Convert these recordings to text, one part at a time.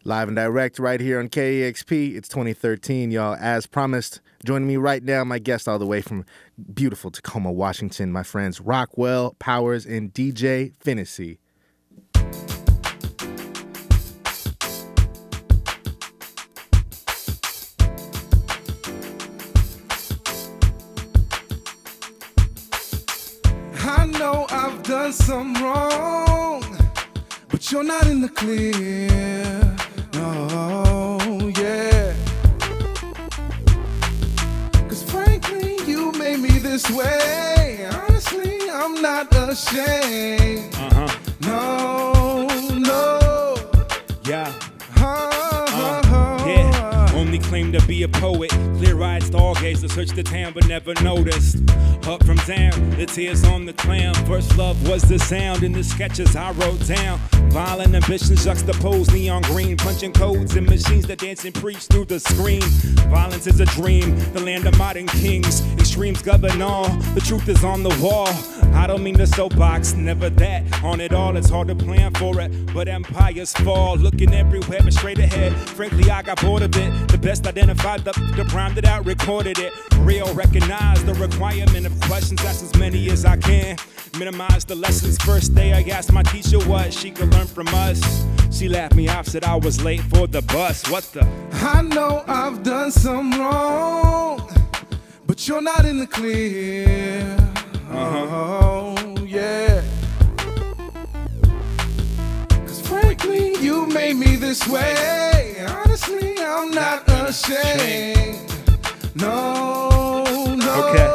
Live and direct right here on KEXP. It's 2013, y'all. As promised, joining me right now, my guest all the way from beautiful Tacoma, Washington, my friends Rockwell, Powers, and DJ Phinisey. I know I've done some wrong, but you're not in the clear. Oh, yeah. 'Cause frankly, you made me this way. Honestly, I'm not ashamed. No, no. Yeah. Yeah. Only claim to be a poet. Clear-eyed stargazer, searched the town but never noticed. Up from down, the tears on the clown. First love was the sound in the sketches I wrote down. Violent ambitions juxtaposed, neon green, punching codes and machines that dance and preach through the screen. Violence is a dream, the land of modern kings. Extremes govern all, the truth is on the wall. I don't mean the soapbox, never that. On it all, it's hard to plan for it, but empires fall. Looking everywhere but straight ahead. Frankly, I got bored of it. The best identified the rhymed it out, recorded it. Real, recognize the requirement of questions, ask as many as I can. Minimize the lessons. First day I asked my teacher what she could learn from us. She laughed me off, said I was late for the bus. What the? I know I've done some wrong, but you're not in the clear. Oh, yeah. 'Cause frankly, you made me this way. Honestly, I'm not ashamed. No, no. Okay.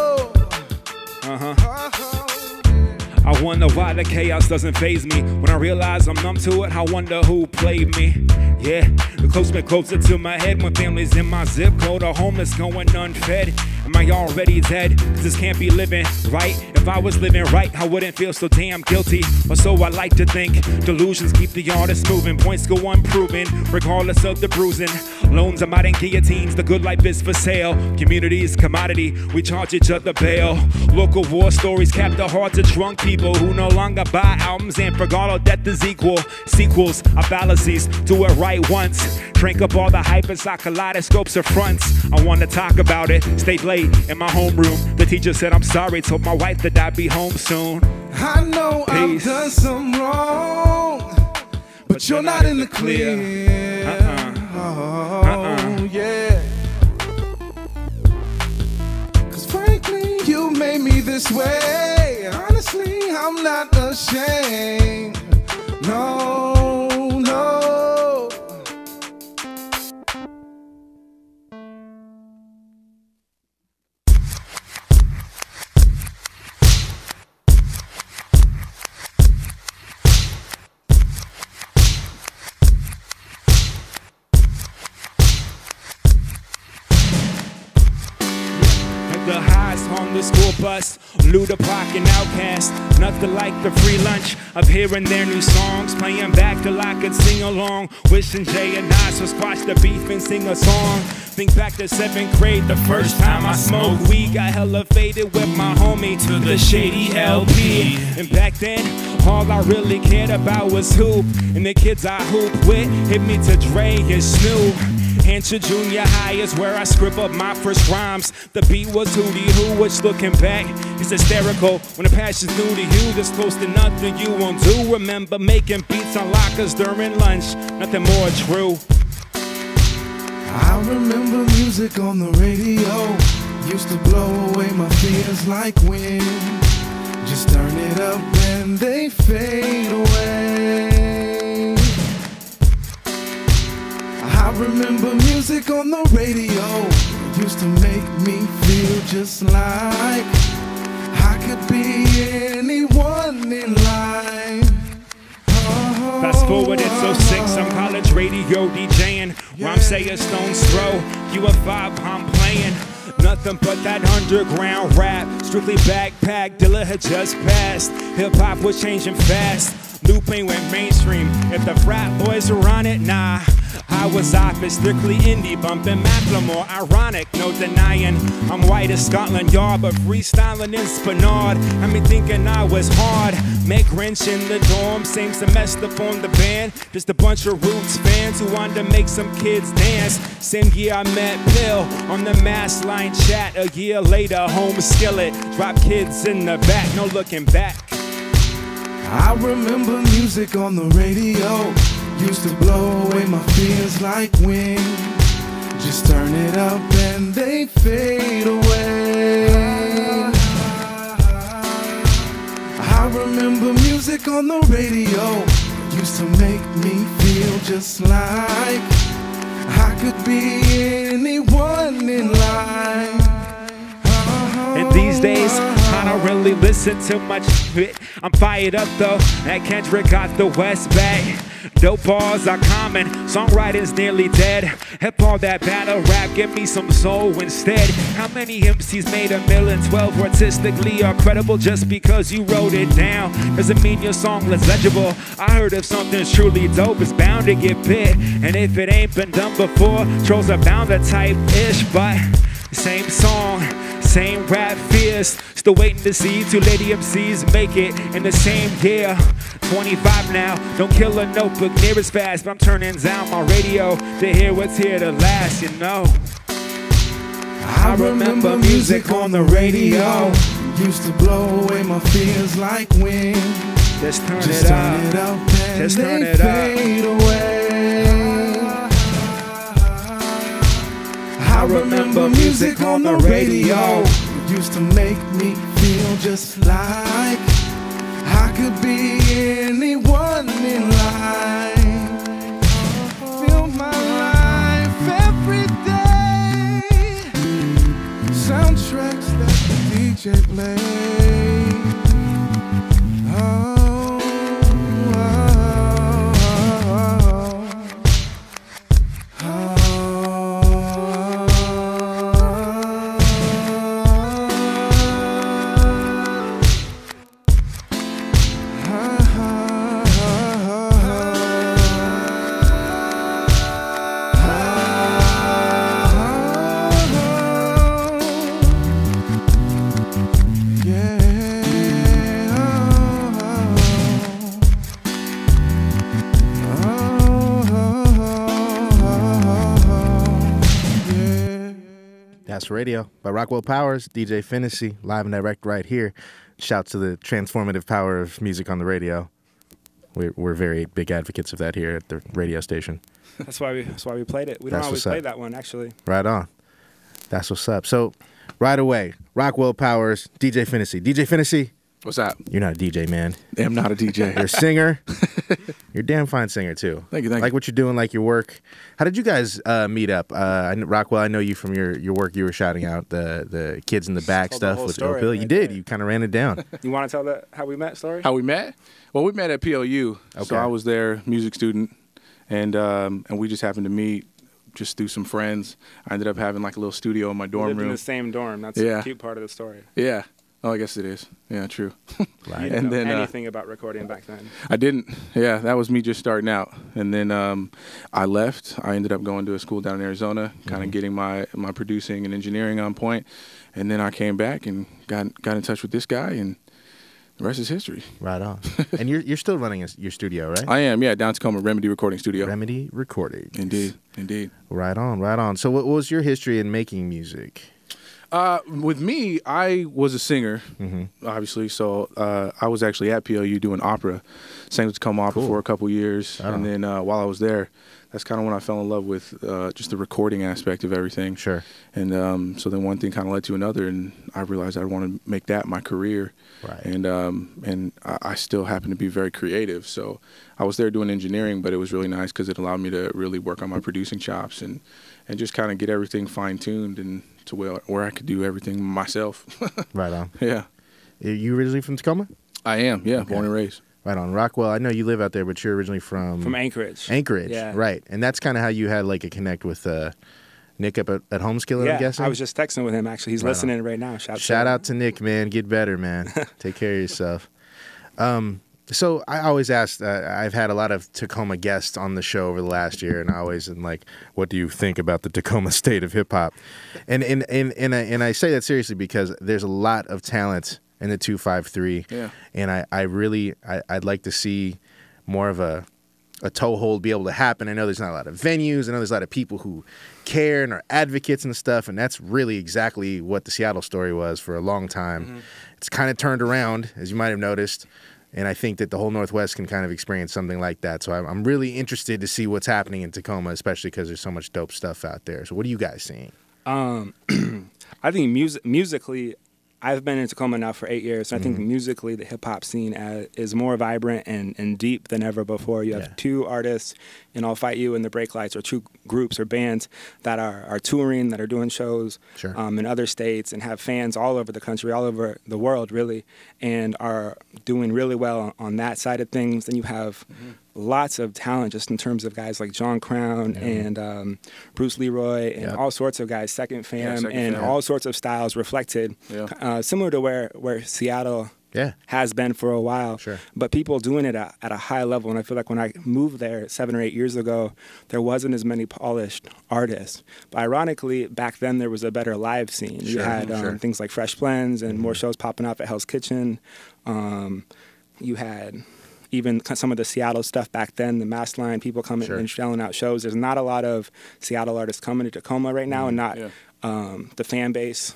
I wonder why the chaos doesn't faze me. When I realize I'm numb to it, I wonder who played me. Yeah, the close been closer to my head when families in my zip code are homeless, going unfed. Am I already dead? 'Cause this can't be living right. If I was living right, I wouldn't feel so damn guilty. Or so I like to think. Delusions keep the artist moving. Points go unproven, regardless of the bruising. Loans are modern guillotines. The good life is for sale. Community is commodity. We charge each other bail. Local war stories cap the hearts of drunk people who no longer buy albums and forgot all death is equal. Sequels are fallacies. Do it right once. Drink up all the hype inside kaleidoscopes of fronts. I want to talk about it. Stayed late in my homeroom. The teacher said I'm sorry. Told my wife that I'd be home soon. I know Peace. I've done some wrong, but you're not in the clear. Oh, yeah. 'Cause frankly, you made me this way. Honestly, I'm not ashamed. No, no. The highs on the school bus, Luda Park and Outcast. Nothing like the free lunch of hearing their new songs, playing back till I could sing along. Wishing Jay and Nas would squash the beef and sing a song. Think back to 7th grade, the first time I smoked weed. Got hella faded with my homie to the shady LP. And back then, all I really cared about was hoop. And the kids I hooped with hit me to Dre and Snoop. Hampshire Junior High is where I scribbled my first rhymes. The beat was Hootie Hoo, which looking back is hysterical. When the passion's new to you, there's close to nothing you won't do. Remember making beats on lockers during lunch, nothing more true. I remember music on the radio, used to blow away my fears like wind. Just turn it up and they fade away. I remember music on the radio, used to make me feel just like I could be anyone in life. Fast forward at 06, I'm college radio DJing. Rhyme say a stone's throw, you a 5, I'm playing. Nothing but that underground rap, strictly backpack, Dilla had just passed. Hip-hop was changing fast. Looping went mainstream. If the frat boys were on it, nah. I was off it, strictly indie, bumping Martlew. Ironic, no denying. I'm white as Scotland Yard, but freestyling in Spanard. I mean, thinking I was hard. Make wrench in the dorm, same semester formed the band. Just a bunch of Roots fans who wanted to make some kids dance. Same year I met Bill on the Mass Line chat. A year later, home skillet. Drop kids in the back, no looking back. I remember music on the radio. Used to blow away my fears like wind. Just turn it up and they fade away. I remember music on the radio. Used to make me feel just like I could be anyone in life. And these days, I don't really listen to much of it. I'm fired up though, that Kendrick got the West Bay. Dope bars are common, songwriting's nearly dead. Hip all that battle rap, give me some soul instead. How many MCs made $1 million, 12 artistically are credible? Just because you wrote it down doesn't mean your song was legible. I heard if something's truly dope, it's bound to get bit. And if it ain't been done before, trolls are bound to type-ish. But same song, same rap fears. Still waiting to see two lady MCs make it in the same year. 25 now, don't kill a notebook near as fast. But I'm turning down my radio to hear what's here to last, you know. I remember music on the radio. Used to blow away my fears like wind. Just turn Just it turn it up. up and Just turn they it fade away. I remember music on the radio. Used to make me feel just like I could be anyone in life. Feel my life every day. Soundtracks that the DJ plays. Radio by Rockwell Powers, DJ Phinisey, live and direct right here. Shouts to the transformative power of music on the radio. We're very big advocates of that here at the radio station. That's why we played it. We don't always play that one, actually. Right on. That's what's up. So, right away, Rockwell Powers, DJ Phinisey. DJ Phinisey. What's up? You're not a DJ, man. I'm not a DJ. You're a singer. You're a damn fine singer, too. Thank you. Like what you're doing, like your work. How did you guys meet up? Rockwell, I know you from your work. You were shouting out the kids in the back stuff with Bill. You did. You kind of ran it down. You want to tell that how we met story? How we met? Well, we met at PLU. Okay. So I was there, music student, and we just happened to meet just through some friends. I ended up having like a little studio in my dorm room. In the same dorm. That's the cute part of the story. Yeah. Oh, I guess it is. Yeah, true. Right. You didn't know anything about recording back then. I didn't. Yeah, that was me just starting out. And then I left. I ended up going to a school down in Arizona, kind of getting my producing and engineering on point. And then I came back and got in touch with this guy, and the rest is history. Right on. And you're still running your studio, right? I am, yeah, down Tacoma, Remedy Recording Studio. Remedy Recording. Indeed. Right on, right on. So what was your history in making music? With me, I was a singer, obviously. So I was actually at PLU doing opera, sang with Tacoma Opera for a couple years, and then while I was there, that's kind of when I fell in love with just the recording aspect of everything. Sure. And so then one thing kind of led to another, and I realized I wanted to make that my career. Right. And I still happen to be very creative, so I was there doing engineering, but it was really nice because it allowed me to really work on my producing chops and just kind of get everything fine-tuned and to where I could do everything myself. Right on. Yeah. Are you originally from Tacoma? I am, yeah, born and raised. Right on. Rockwell, I know you live out there, but you're originally from Anchorage. Anchorage, yeah. Right. And that's kind of how you had like a connect with Nick up at Homeskillet, I'm guessing? I was just texting with him, actually. He's listening right now. Shout out to Nick, man. Get better, man. Take care of yourself. So I always ask, I've had a lot of Tacoma guests on the show over the last year, and I always am like, what do you think about the Tacoma state of hip hop? And I say that seriously because there's a lot of talent in the 253. Yeah. And I'd like to see more of a toehold be able to happen. I know there's not a lot of venues. I know there's a lot of people who care and are advocates and stuff, and that's really exactly what the Seattle story was for a long time. Mm-hmm. It's kind of turned around, as you might have noticed. And I think that the whole Northwest can kind of experience something like that. So I'm really interested to see what's happening in Tacoma, especially because there's so much dope stuff out there. So what are you guys seeing? I think musically, I've been in Tacoma now for 8 years, and I think musically the hip-hop scene is more vibrant and deep than ever before. You have two artists in I'll Fight You and the Break Lights, or two groups or bands that are touring, that are doing shows in other states and have fans all over the country, all over the world, really, and are doing really well on that side of things. Then you have lots of talent just in terms of guys like John Crown and Bruce Leroy and all sorts of guys, Second Fam, all sorts of styles reflected, similar to where Seattle has been for a while. But people doing it at a high level. And I feel like when I moved there 7 or 8 years ago, there wasn't as many polished artists. But ironically, back then there was a better live scene. You had things like Fresh Blends and more shows popping up at Hell's Kitchen. You had even some of the Seattle stuff back then, the Mass Line, people coming and shelling out shows. There's not a lot of Seattle artists coming to Tacoma right now, and not the fan base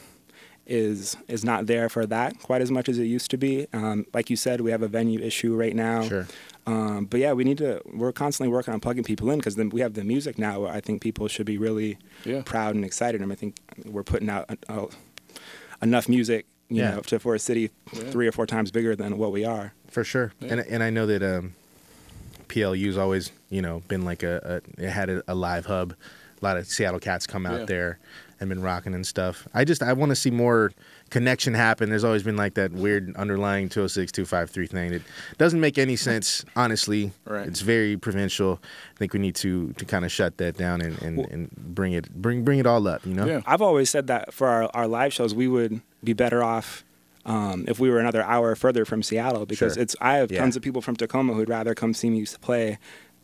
is not there for that quite as much as it used to be. Like you said, we have a venue issue right now. But yeah, we're constantly working on plugging people in, because then we have the music now where I think people should be really proud and excited. And I think we're putting out enough music, you know, for a city 3 or 4 times bigger than what we are. For sure. And I know that PLU's always, been like it had a live hub. A lot of Seattle cats come out there and been rocking and stuff. I want to see more connection happen. There's always been like that weird underlying 206, 253 thing that doesn't make any sense, honestly. It's very provincial. I think we need to kind of shut that down and bring it all up, I've always said that for our live shows, we would be better off if we were another hour further from Seattle, because I have tons of people from Tacoma who'd rather come see me play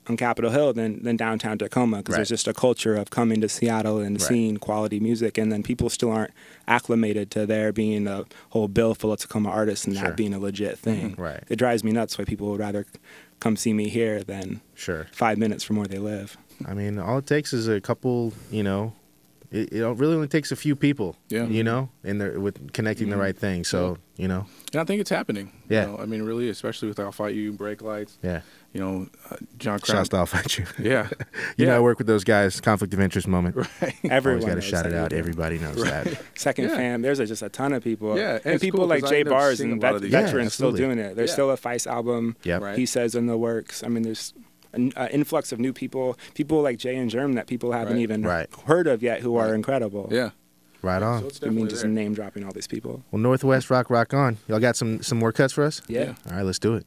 on Capitol Hill than downtown Tacoma, because there's just a culture of coming to Seattle and seeing quality music, and then people still aren't acclimated to there being a whole bill full of Tacoma artists and that being a legit thing. It drives me nuts why people would rather come see me here than 5 minutes from where they live. I mean, all it takes is a couple, it really only takes a few people, and with connecting the right thing. So, And I think it's happening. I mean, really, especially with I'll Fight You, Break Lights. John Crown. Shouts to I'll Fight You. I work with those guys. Conflict of interest moment. Everyone got to shout it out. Everybody knows that. Second Fam. There's just a ton of people. And people like Jay Bars and veterans still doing it. There's still a Feist album. He says in the works. I mean, there's an influx of new people like Jay and Germ that people haven't even heard of yet, who are incredible. Right on. So I mean, just name dropping all these people. Well, Northwest rock on. Y'all got some more cuts for us? Yeah. All right, let's do it.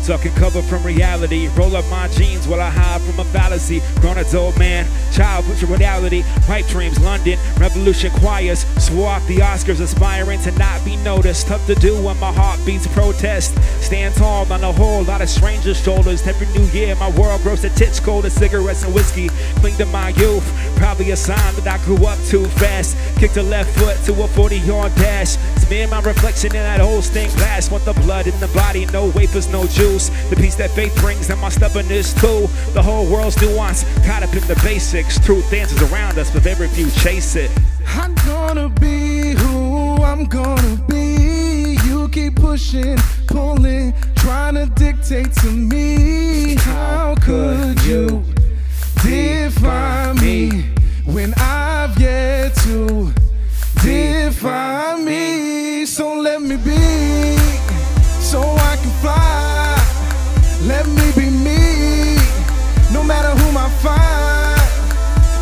Tucking cover from reality, roll up my jeans while I hide from a fallacy. Grown adult man, child with your reality. Pipe dreams, London, revolution choirs. Swore off the Oscars, aspiring to not be noticed. Tough to do when my heart beats protest. Stand tall on a whole lot of strangers' shoulders. Every new year my world grows to tits cold as cigarettes and whiskey. Cling to my youth, probably a sign that I grew up too fast. Kicked a left foot to a 40-yard dash. It's me and my reflection in that old stained glass. Want the blood in the body, no wafers, no juice. The peace that faith brings and my stubbornness too. The whole world's nuance, caught up in the basics. Truth dances around us, but very few chase it. I'm gonna be who I'm gonna be. You keep pushing, pulling, trying to dictate to me. How could you define me when I've yet to define me? So let me be, so I can fly. Let me be me, no matter whom I find.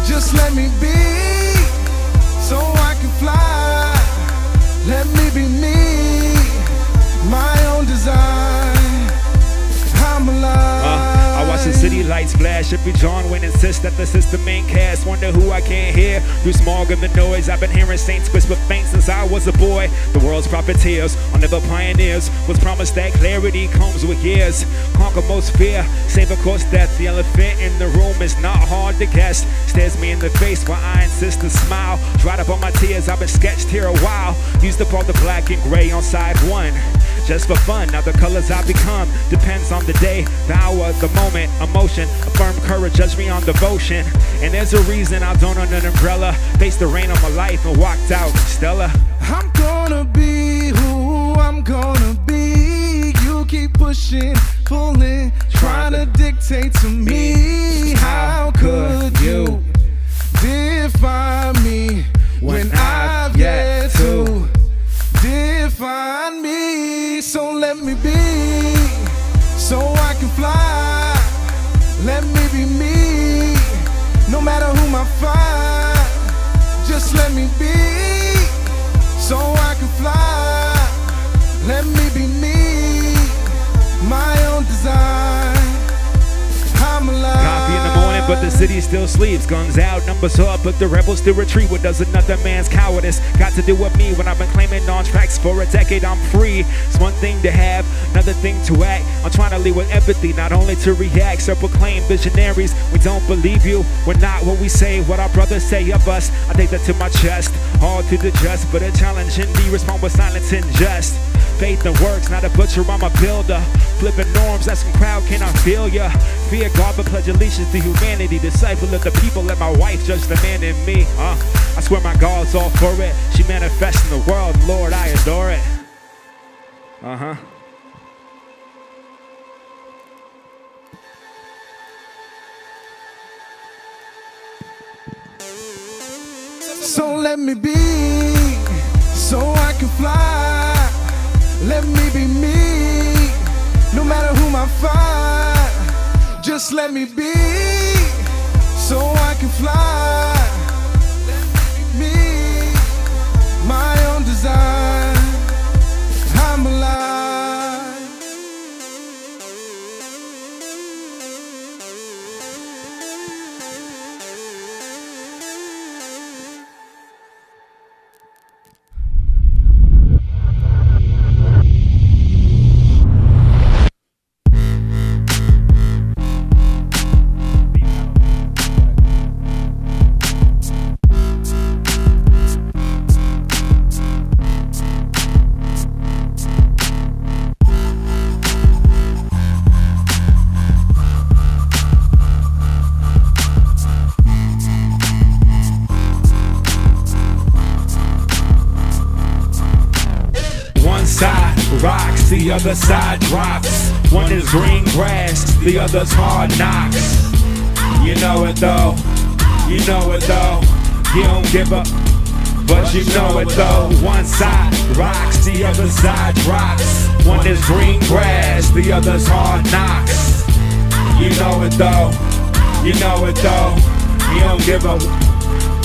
Just let me be, so I can fly. lights flash. If you John Wayne insists that the system ain't cast, wonder who I can't hear through smog and the noise. I've been hearing saints whisper faint since I was a boy. The world's profiteers are never pioneers. Was promised that clarity comes with years. Conquer most fear, save of course death. The elephant in the room is not hard to guess. Stares me in the face while I insist to smile. Dried up all my tears, I've been sketched here a while. Used to all the black and gray on side one, just for fun. Now the colors I become depends on the day, the hour, the moment, emotion. A firm courage, judge me on devotion. And there's a reason I don't own an umbrella. Faced the rain on my life and walked out Stella. I'm gonna be who I'm gonna be. You keep pushing, pulling, trying to dictate to me. How could you define me when I've yet to define me? So let me be, so I can fly. Let me be me, no matter whom I find. Just let me be, so I can fly. Let me be me, my own design. I'm alive. Coffee in the morning, but the city still sleeps. Guns out, numbers up, but the rebels still retreat. What does another man's cowardice got to do with me? When I've been claiming on tracks for a decade, I'm free. It's one thing to have, another thing to act. I'm trying to lead with empathy, not only to react. So proclaim visionaries, we don't believe you. We're not what we say, what our brothers say of us. I take that to my chest, all to the just, but a challenge in me. Respond with silence and just. Faith and works, not a butcher, I'm a builder. Flipping norms, asking crowd, can I feel ya? Fear God, but pledge allegiance to humanity. Disciple of the people, let my wife judge the man in me. I swear my God's all for it. She manifests in the world, Lord, I adore it. So let me be, so I can fly. Let me be me, no matter whom I find. Just let me be, so I can fly. Let me be me, my own design. I'm alive. Rocks, the other side drops. One is green grass, the other's hard knocks. You know it though, you know it though. You don't give up, but you know it though. One side rocks, the other side drops. One is green grass, the other's hard knocks. You know it though, you know it though. You don't give up,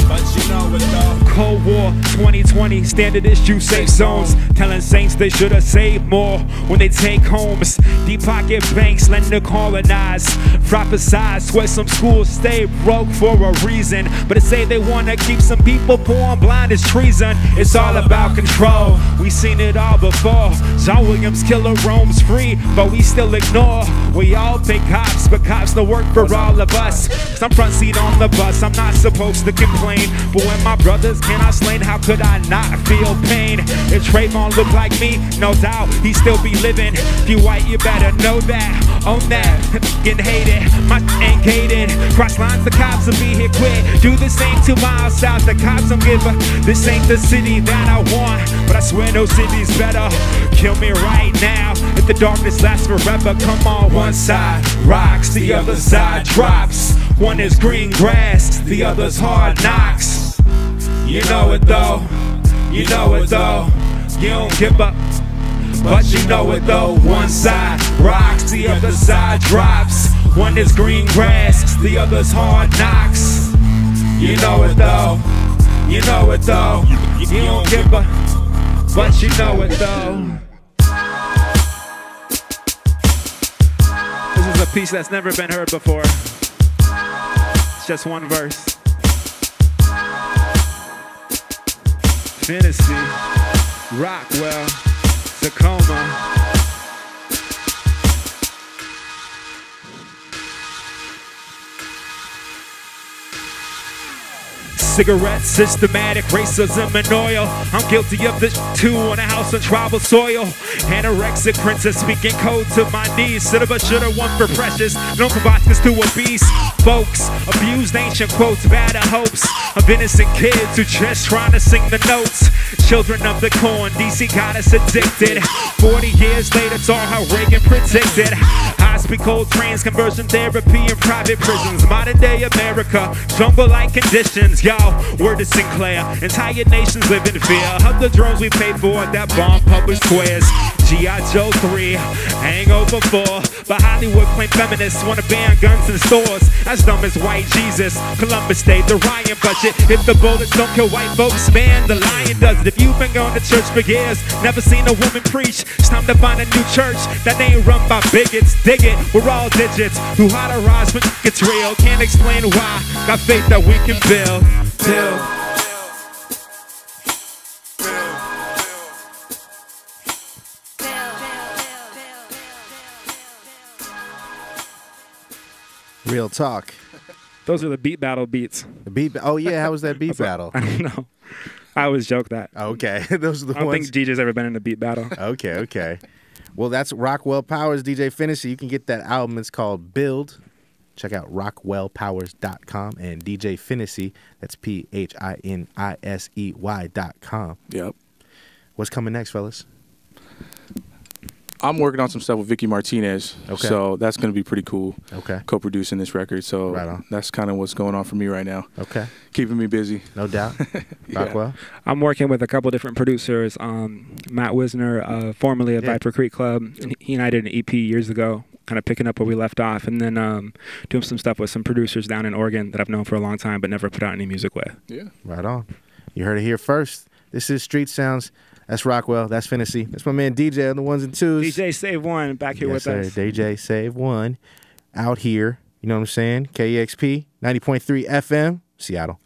but you know it though. Cold War 2020, standard issue safe zones. Telling saints they should have saved more when they take homes. Deep pocket banks lend to colonize. Prophesize, swear some schools stay broke for a reason. But they say they want to keep some people poor and blind as treason. It's all about control, we seen it all before. John Williams killer roams free, but we still ignore. We all pick cops, but cops don't work for all of us. Cause I'm front seat on the bus, I'm not supposed to complain. But when my brothers cannot slain, how could I not feel pain? If Trayvon looked like me, no doubt he'd still be living. If you white, you better know that, own that. Getting hated, my ain't gated. Cross lines, the cops will be here quick. Do the same 2 miles south, the cops don't give a. This ain't the city that I want, but I swear no city's better. Kill me right now, if the darkness lasts forever. Come on, one side rocks, the other side drops. One is green grass, the other's hard knocks. You know it though, you know it though. You don't give up, but you know it though. One side rocks, the other side drops. One is green grass, the other's hard knocks. You know it though, you know it though. You don't give up, but you know it though. This is a piece that's never been heard before. It's just one verse. Phinisey, Rockwell, Tacoma. Cigarettes, systematic racism and oil. I'm guilty of this too on a house on tribal soil. Anorexic princess speaking code to my knees. Shoulda but shoulda, one for precious. No vodkas to a beast. Folks abused ancient quotes, bad hopes of innocent kids who just trying to sing the notes. Children of the corn, DC got us addicted. 40 years later, it's all how Reagan predicted. Hospital trains, conversion therapy in private prisons. Modern day America, jungle-like conditions. Yo, word to Sinclair. Entire nations live in fear of the drones we paid for that bomb public squares. G.I. Joe 3, Hangover 4. But Hollywood claim feminists want to ban guns in stores. As dumb as white Jesus. Columbus stayed the Ryan budget. If the bullets don't kill white folks, man, the lion does it. If you've been going to church for years, never seen a woman preach, it's time to find a new church that ain't run by bigots. Dig it, we're all digits who how to rise when it's real. Can't explain why. Got faith that we can build. Real talk. Those are the beat battle beats. The beat. Oh yeah, how was that beat battle? I don't know. I always joke that. Okay, those are the I don't ones. think DJ's ever been in a beat battle. Okay. Well, that's Rockwell Powers, DJ Phinisey. You can get that album. It's called Build. Check out rockwellpowers.com and DJ Phinisey. That's PHINISEY.com. Yep. What's coming next, fellas? I'm working on some stuff with Vicky Martinez. Okay. So that's going to be pretty cool. Okay. Co-producing this record. So Right on. that's kind of what's going on for me right now. Okay. Keeping me busy. No doubt. Yeah. Rockwell? I'm working with a couple different producers. Matt Wisner, formerly of Viper Creek Club. And he and I did an EP years ago, kind of picking up where we left off. And then doing some stuff with some producers down in Oregon that I've known for a long time but never put out any music with. Yeah. Right on. You heard it here first. This is Street Sounds. That's Rockwell. That's Phinisey. That's my man DJ on the ones and twos. DJ Save One back here with us. DJ Save One out here. You know what I'm saying? KEXP 90.3 FM, Seattle.